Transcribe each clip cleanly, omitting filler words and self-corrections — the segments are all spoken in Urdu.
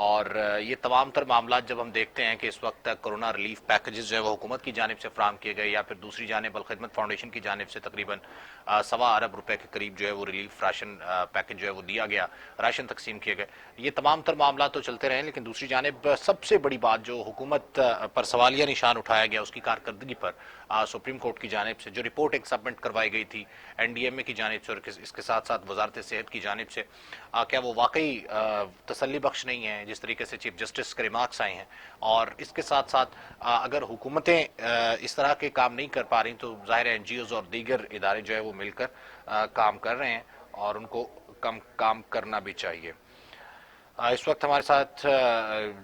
اور یہ تمام تر معاملات جب ہم دیکھتے ہیں کہ اس وقت کرونا ریلیف پیکجز جو ہے وہ حکومت کی جانب سے فراہم کیے گئے، یا پھر دوسری جانب الخدمت فاؤنڈیشن کی جانب سے تقریباً 1.25 ارب روپے کے قریب جو ہے وہ ریلیف راشن پیکج جو ہے وہ دیا گیا، راشن تقسیم کیے گئے، یہ تمام تر معاملات تو چلتے رہے، لیکن دوسری جانب سب سے بڑی بات جو حکومت پر سوالیہ نشان اٹھایا گیا اس کی کارکردگی پر سپریم کورٹ کی جانب سے جو رپورٹ ایک سبمٹ کروائی گئی تھی این ڈی ایم اے کی جانب سے اور اس کے ساتھ ساتھ وزارت صحت کی جانب سے، کیا وہ واقعی تسلی بخش نہیں ہے جس طریقے سے چیف جسٹس کے ریمارکس آئے ہیں؟ اور اس کے ساتھ ساتھ اگر حکومتیں اس طرح کے کام نہیں کر پا رہی تو ظاہر این جی اوز اور دیگر ادارے جو ہے وہ مل کر کام کر رہے ہیں اور ان کو کم کام کرنا بھی چاہیے۔ اس وقت ہمارے ساتھ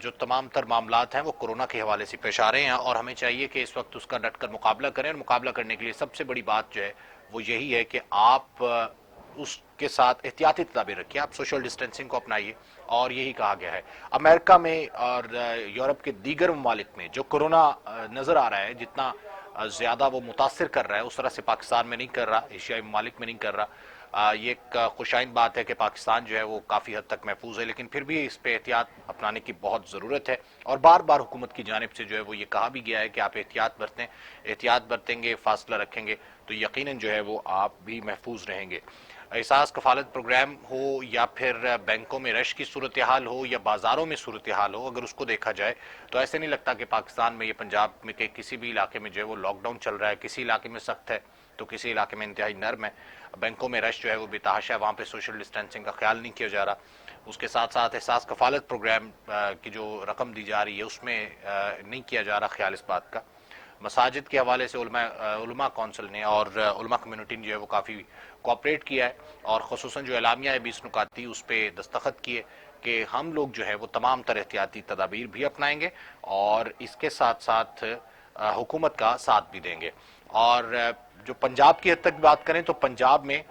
جو تمام تر معاملات ہیں وہ کورونا کے حوالے سے پیش آ رہے ہیں، اور ہمیں چاہیے کہ اس وقت اس کا ڈٹ کر مقابلہ کریں، اور مقابلہ کرنے کے لیے سب سے بڑی بات جو ہے وہ یہی ہے کہ آپ اس کے ساتھ احتیاطی تدابیر رکھیے، آپ سوشل ڈسٹینسنگ کو اپنائیے، اور یہی کہا گیا ہے۔ امریکہ میں اور یورپ کے دیگر ممالک میں جو کورونا نظر آ رہا ہے، جتنا زیادہ وہ متاثر کر رہا ہے اس طرح سے پاکستان میں نہیں کر رہا، ایشیائی ممالک میں نہیں کر رہا۔ یہ ایک خوشائند بات ہے کہ پاکستان جو ہے وہ کافی حد تک محفوظ ہے، لیکن پھر بھی اس پہ احتیاط اپنانے کی بہت ضرورت ہے، اور بار بار حکومت کی جانب سے جو ہے وہ یہ کہا بھی گیا ہے کہ آپ احتیاط برتیں، احتیاط برتیں گے، فاصلہ رکھیں گے تو یقیناً جو ہے وہ آپ بھی محفوظ رہیں گے۔ احساس کفالت پروگرام ہو یا پھر بینکوں میں رش کی صورتحال ہو یا بازاروں میں صورتحال ہو، اگر اس کو دیکھا جائے تو ایسے نہیں لگتا کہ پاکستان میں، یہ پنجاب میں کہ کسی بھی علاقے میں جو ہے وہ لاک ڈاؤن چل رہا ہے، کسی علاقے میں سخت ہے تو کسی علاقے میں انتہائی نرم ہے۔ بینکوں میں رش جو ہے وہ بے تحاشا ہے، وہاں پہ سوشل ڈسٹینسنگ کا خیال نہیں کیا جا رہا۔ اس کے ساتھ ساتھ احساس کفالت پروگرام کی جو رقم دی جا رہی ہے اس میں نہیں کیا جا رہا خیال اس بات کا۔ مساجد کے حوالے سے علماء کونسل نے اور علماء کمیونٹی نے جو ہے وہ کافی کوآپریٹ کیا ہے، اور خصوصاً جو اعلامیہ ہے 20 نکاتی اس پہ دستخط کیے کہ ہم لوگ جو ہے وہ تمام تر احتیاطی تدابیر بھی اپنائیں گے اور اس کے ساتھ ساتھ حکومت کا ساتھ بھی دیں گے۔ اور جو پنجاب کی حد تک بات کریں تو پنجاب میں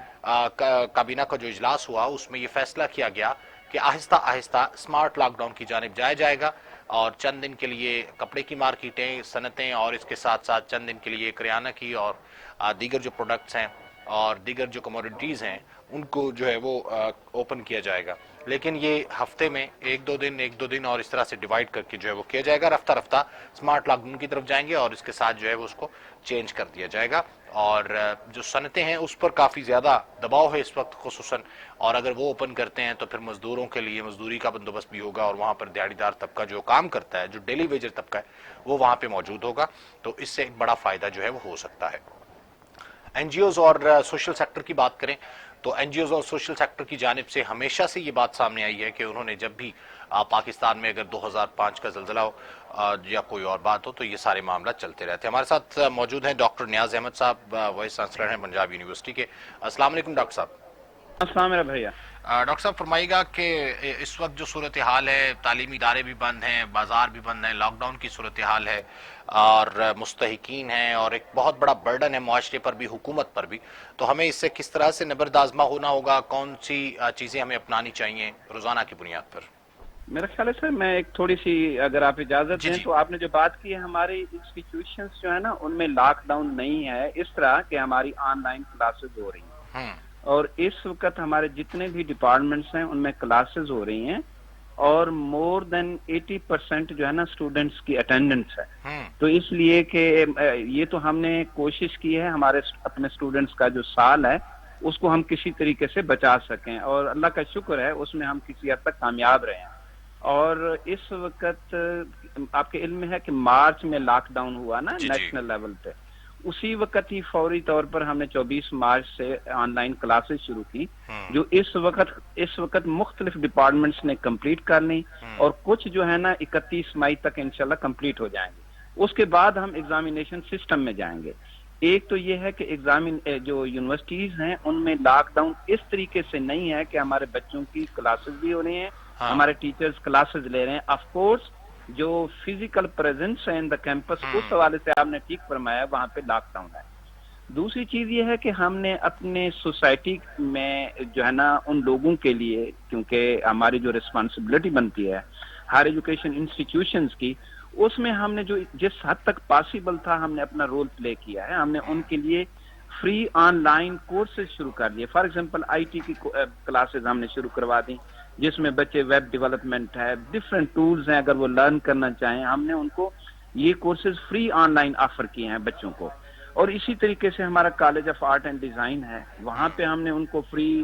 کابینہ کا جو اجلاس ہوا اس میں یہ فیصلہ کیا گیا کہ آہستہ آہستہ اسمارٹ لاک ڈاؤن کی جانب جایا جائے گا، اور چند دن کے لیے کپڑے کی مارکیٹیں، صنعتیں، اور اس کے ساتھ ساتھ چند دن کے لیے کریانہ کی اور دیگر جو پروڈکٹس ہیں اور دیگر جو کموڈیٹیز ہیں ان کو جو ہے وہ اوپن کیا جائے گا، لیکن یہ ہفتے میں ایک دو دن اور اس طرح سے ڈیوائیڈ کر کے جو ہے وہ کیا جائے گا، رفتہ رفتہ اسمارٹ لاک ڈاؤن کی طرف جائیں گے اور اس کے ساتھ جو ہے وہ اس کو چینج کر دیا جائے گا۔ اور جو صنعتیں ہیں اس پر کافی زیادہ دباؤ ہے اس وقت خصوصاً، اور اگر وہ اوپن کرتے ہیں تو پھر مزدوروں کے لیے مزدوری کا بندوبست بھی ہوگا، اور وہاں پر دیہڑی دار طبقہ جو کام کرتا ہے، جو ڈیلی ویجر طبقہ ہے وہ وہاں پہ موجود ہوگا، تو اس سے ایک بڑا فائدہ جو ہے وہ ہو سکتا ہے۔ این جی اوز اور سوشل سیکٹر کی بات کریں تو این جی اوز اور سوشل سیکٹر کی جانب سے ہمیشہ سے یہ بات سامنے آئی ہے کہ انہوں نے جب بھی پاکستان میں اگر 2005 کا زلزلہ ہو یا کوئی اور بات ہو تو یہ سارے معاملات چلتے رہتے ہیں۔ ہمارے ساتھ موجود ہیں ڈاکٹر نیاز احمد صاحب، وائس چانسلر ہیں پنجاب یونیورسٹی کے۔ السلام علیکم ڈاکٹر صاحب۔ السلام میرا بھیا۔ ڈاکٹر صاحب فرمائیے گا کہ اس وقت جو صورتحال ہے، تعلیمی ادارے بھی بند ہیں، بازار بھی بند ہیں، لاک ڈاؤن کی صورتحال ہے اور مستحقین ہیں، اور ایک بہت بڑا برڈن ہے معاشرے پر بھی، حکومت پر بھی، تو ہمیں اس سے کس طرح سے نبرد آزما ہونا ہوگا؟ کون سی چیزیں ہمیں اپنانی چاہیے روزانہ کی بنیاد پر؟ میرا خیال ہے سر میں ایک تھوڑی سی اگر آپ اجازت جی دیں جی تو آپ نے جو بات کی ہے ہماری انسٹیٹیوشنز جو ہے نا ان میں لاک ڈاؤن نہیں ہے اس طرح کہ ہماری آن لائن کلاسز ہو رہی ہیں، اور اس وقت ہمارے جتنے بھی ڈپارٹمنٹس ہیں ان میں کلاسز ہو رہی ہیں، اور مور دین 80% جو ہے نا اسٹوڈنٹس کی اٹینڈنس ہے۔ تو اس لیے کہ یہ تو ہم نے کوشش کی ہے ہمارے اپنے اسٹوڈنٹس کا جو سال ہے اس کو ہم کسی طریقے سے بچا سکیں، اور اللہ کا شکر ہے اس میں ہم کسی حد تک کامیاب رہے ہیں۔ اور اس وقت آپ کے علم میں ہے کہ مارچ میں لاک ڈاؤن ہوا نا نیشنل لیول پہ، اسی وقت ہی فوری طور پر ہم نے 24 مارچ سے آن لائن کلاسز شروع کی، جو اس وقت مختلف ڈپارٹمنٹس نے کمپلیٹ کر لی، اور کچھ جو ہے نا 31 مئی تک انشاءاللہ کمپلیٹ ہو جائیں گے۔ اس کے بعد ہم ایگزامینیشن سسٹم میں جائیں گے۔ ایک تو یہ ہے کہ جو یونیورسٹیز ہیں ان میں لاک ڈاؤن اس طریقے سے نہیں ہے کہ ہمارے بچوں کی کلاسز بھی ہو رہی ہیں، ہمارے ٹیچرز کلاسز لے رہے ہیں۔ آف کورس جو فزیکل پریزنس ہے ان دا کیمپس اس حوالے سے آپ نے ٹھیک فرمایا، وہاں پہ لاک ڈاؤن ہے۔ دوسری چیز یہ ہے کہ ہم نے اپنے سوسائٹی میں جو ہے نا ان لوگوں کے لیے، کیونکہ ہماری جو ریسپانسبلٹی بنتی ہے ہر ایجوکیشن انسٹیٹیوشنز کی، اس میں ہم نے جو جس حد تک پاسبل تھا ہم نے اپنا رول پلے کیا ہے۔ ہم نے ان کے لیے فری آن لائن کورسز شروع کر دیے، فار ایگزامپل آئی ٹی کی کلاسز ہم نے شروع کروا دی، جس میں بچے ویب ڈیولپمنٹ ہے، ڈفرینٹ ٹولز ہیں، اگر وہ لرن کرنا چاہیں ہم نے ان کو یہ courses free on line offer کیے ہیں بچوں کو. اور اسی طریقے سے ہمارا college of art and design ہے، وہاں پہ ہم نے ان کو فری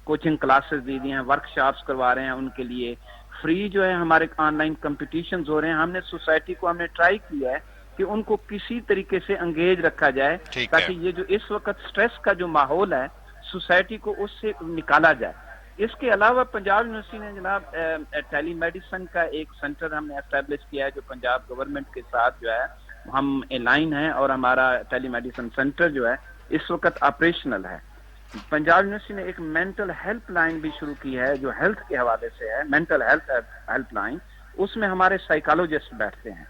کوچنگ کلاسز دی ہیں، ورک شاپس کروا رہے ہیں ان کے لیے فری. جو ہے ہمارے آن لائن کمپٹیشنز ہو رہے ہیں. ہم نے سوسائٹی کو ہم نے ٹرائی کیا ہے کہ ان کو کسی طریقے سے انگیج رکھا جائے تاکہ یہ جو اس وقت سٹریس کا جو ماحول ہے سوسائٹی کو اس سے نکالا جائے. اس کے علاوہ پنجاب یونیورسٹی نے جناب ٹیلی میڈیسن کا ایک سینٹر ہم نے اسٹیبلش کیا ہے جو پنجاب گورنمنٹ کے ساتھ جو ہے ہم الائن ہیں، اور ہمارا ٹیلی میڈیسن سینٹر جو ہے اس وقت آپریشنل ہے. پنجاب یونیورسٹی نے ایک مینٹل ہیلپ لائن بھی شروع کی ہے جو ہیلتھ کے حوالے سے ہے، مینٹل ہیلپ لائن. اس میں ہمارے سائیکالوجسٹ بیٹھتے ہیں.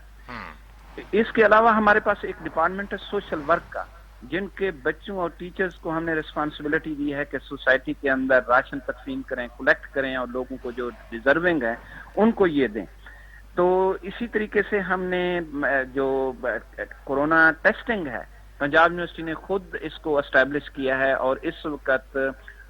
اس کے علاوہ ہمارے پاس ایک ڈپارٹمنٹ ہے سوشل ورک کا، جن کے بچوں اور ٹیچرز کو ہم نے ریسپانسبلٹی دی ہے کہ سوسائٹی کے اندر راشن تقسیم کریں، کلیکٹ کریں، اور لوگوں کو جو ڈیزرونگ ہیں ان کو یہ دیں. تو اسی طریقے سے ہم نے جو کورونا ٹیسٹنگ ہے پنجاب یونیورسٹی نے خود اس کو اسٹیبلش کیا ہے، اور اس وقت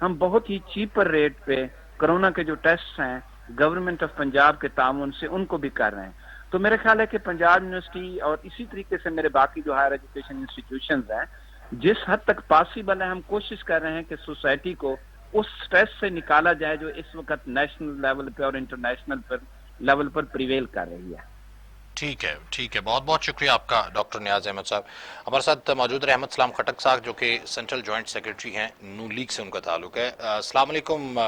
ہم بہت ہی چیپر ریٹ پہ کورونا کے جو ٹیسٹ ہیں گورنمنٹ آف پنجاب کے تعاون سے ان کو بھی کر رہے ہیں. تو میرا خیال ہے کہ پنجاب یونیورسٹی اور اسی طریقے سے میرے باقی جو ہائر ایجوکیشن انسٹیٹیوشنز ہیں جس حد تک پاسبل ہے ہم کوشش کر رہے ہیں کہ سوسائٹی کو اس سٹریس سے نکالا جائے جو اس وقت نیشنل لیول پہ اور انٹرنیشنل لیول پر پریویل کر رہی ہے. ٹھیک ہے، بہت بہت شکریہ آپ کا ڈاکٹر نیاز احمد صاحب. ہمارے ساتھ موجود رہے احمد سلام خٹک صاحب جو کہ سینٹرل جوائنٹ سیکرٹری ہیں، نون لیگ سے ان کا تعلق ہے. السلام علیکم